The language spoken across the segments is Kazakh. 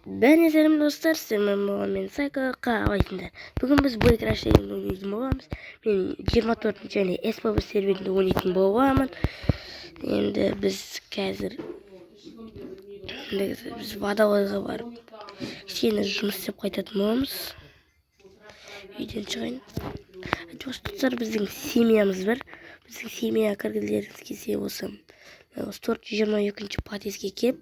Beni selam dostlar, sizlerle Muhammed Sayka kahvesinde. Bugün biz bu ekranlarında oynayacağız babamız. Benim 24. yani Esbaba serverinde oynayacağım babamın. Şimdi biz hazır. Biz vada var. Şimdi жұмыс істеп қайтатын боламыз. Үйден шығайын. Достар, біздің семьямыз бар. Біздің семьяға кіргілеріңіз келсе осы 422 подъездге келіп,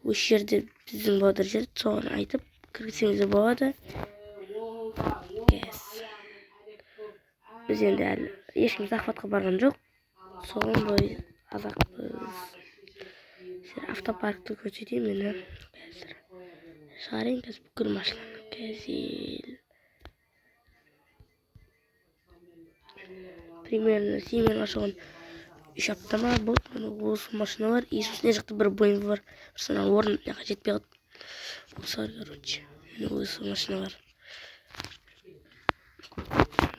осы жерде біздің бағдар жер, соған айтып кіргізсеңіз болады. Біз енді әлі ешкім захватқа барған жоқ. Соған бой азақпыз. Автопаркты көрсетейін мені. Шығарайын қазір бүкіл машинаны. Примерно семьяны ашылған 3 аптама болды. Осы машиналар и сосын жақта бір бойым бар. Сосын орын жетпей қалды. Осылар, короче. Осы машиналар.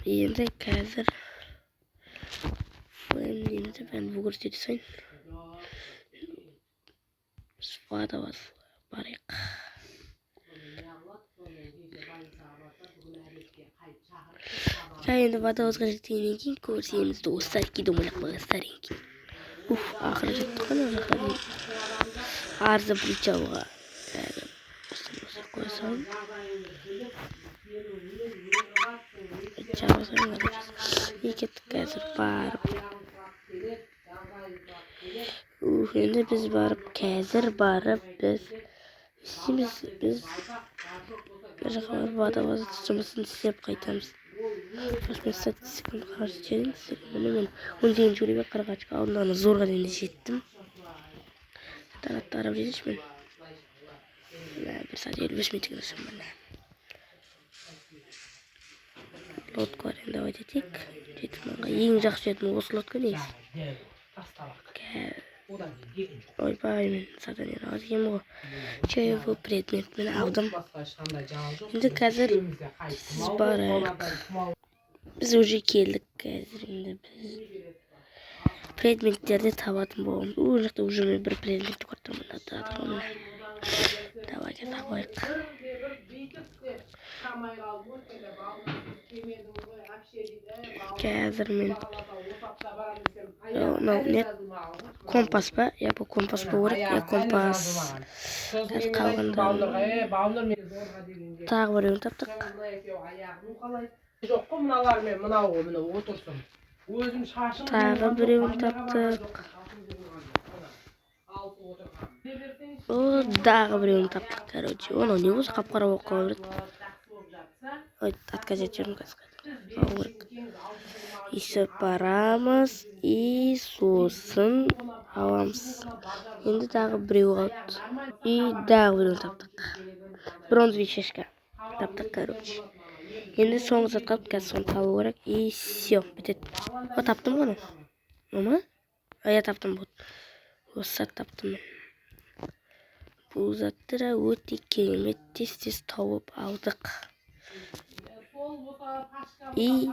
Енді қазір флеймдейміз. Бәрін бұл көрсете сайын. Біз вада барайық. Енді вадамызға жеткеннен кейін көрсеміз достар, кейде ойлап старенький. Ақыры жеттік қана жаққа. Арзы причалға. Қоя салайын. Кеттік қазір барып. Енді біз барып, қазір барып, біз істейміз. Біз жаққа барып вадамыз жұмысын істеп қайтамыз. Мен статистиканы қарап жіберейін сіздерге. Мен 18 жүлеге қырғачқа алдын зорға дейін жеттім. Таратты қарап жіберейінші мен. 1 saat 55 минутқа шамалы. Лодка бар, енді давай жетейік. Жетіп маңға ең жақсы жетім осы лодка негізі. Ойбай, мен задание алып келгенмін ғой. Чаевой предмет мен алдым. Енді қазір сіз барайық. Біз уже келдік қазір. Енді біз предметтерді табатын боламыз. Ол жақта уже мен бір предметті көрдім. Давай кета қойық. Қазір мен компас па? Я бұл компас бұл керек. Я компас. Қазір қалғанда тағы біреуін таптық. Тағы біреуін таптық. Дағы біреуін таптық, короче. Оны не осы қап-қара болып қала береді. Отказать жерім қазір. Есіп барамыз и сосын аламыз. Енді дағы біреу қалды. И дағы біреуін таптық. Бронзовый шешка таптық, короче. Енді соңғы зат қалды, қазір соны табу керек. И все, бітеді. Таптым ғана. Ома? Я таптым болды. Осы зат таптым мен. Бұл заттыра өте керемет тез тауып алдық. И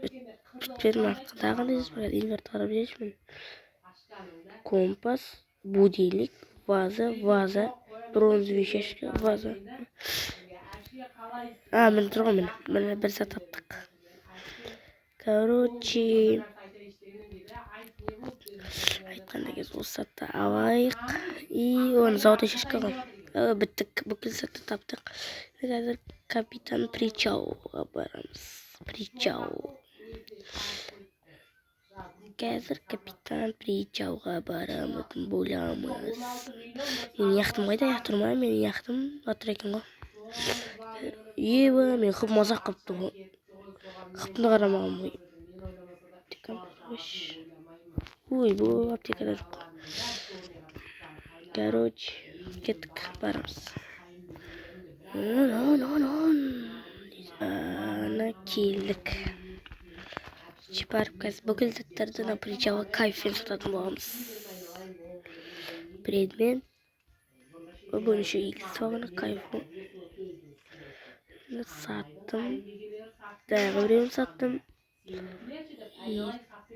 бітпедім артқыдағы дезіз бар. Инверт қарап жешімін. Компас, будильник, ваза, бронзовый шешка, ваза. Мен тұрған мен. Мен бір зат таптық. Короче, айтқанда кез осы затты алайық. И оны зауыта шешка ғой. Біттік, бүкіл затты таптық. Қазір капитан Причалға барамыз. Қазір капитан Причалға барамыз. Боламыз. Мен яқтым қайда? Яқтырма, мен яқтым. Атыр екен ғой. Еба, мен құп мазақ қыпты ғой. Қыптыны қарамағым ғой. Ой, бұл аптекада жоқ. Короче, кеттік, барамыз. Ана келдік. Барып қазір бүкіл заттарды на причалға кайфпен сататын боламыз. Предмет. Бұл еще икс соғына кайфу. Саттым. Дағы біреуін саттым.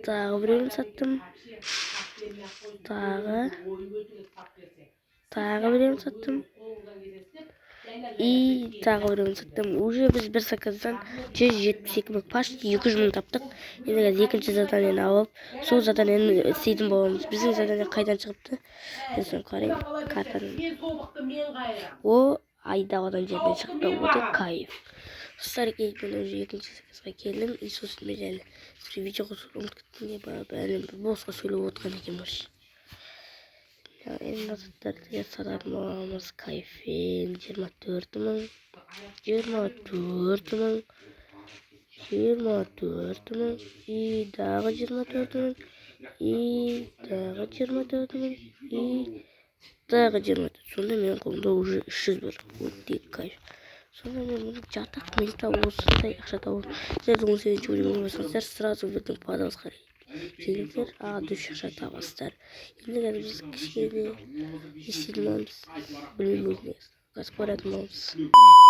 Дағы біреуін саттым. Дағы біреуін саттым. и тағы біреуін саттым. Уже біз бір заказдан 172 мың, почти 200 мың таптық. Енді қазір екінші заданияны алып, сол заданияны істейтін боламыз. Біздің задания қайдан шығыпты? Мен қараймын картадан. О, айдаладан жерден шықты. Оты кайф. Достар, мен уже екінші заказға келдім. И сосын мен әлі сізге видео қосуды ұмытып кеттім. Әлі босқа сөйлеп отырған екен мырш. Енді заттарды сататын боламыз. Кайфен 24 мың, 24 мың, 24 мың, и дағы 24 мың, и дағы 24 мың, и дағы 24. Сонда менің қолымда уже 300 бар. Өте кайф. Сонда мен bunu жатақ мельта осындай ақша табамын. Сіздердің 18-ші бөлімге басқансыздар, сразу біздің подавыз қарайды. Келіңдер, дүш ақша табасыздар. Енді қазір біз кішкене естейтін боламыз. Білмеймін өзіне. Қазір көретін боламыз.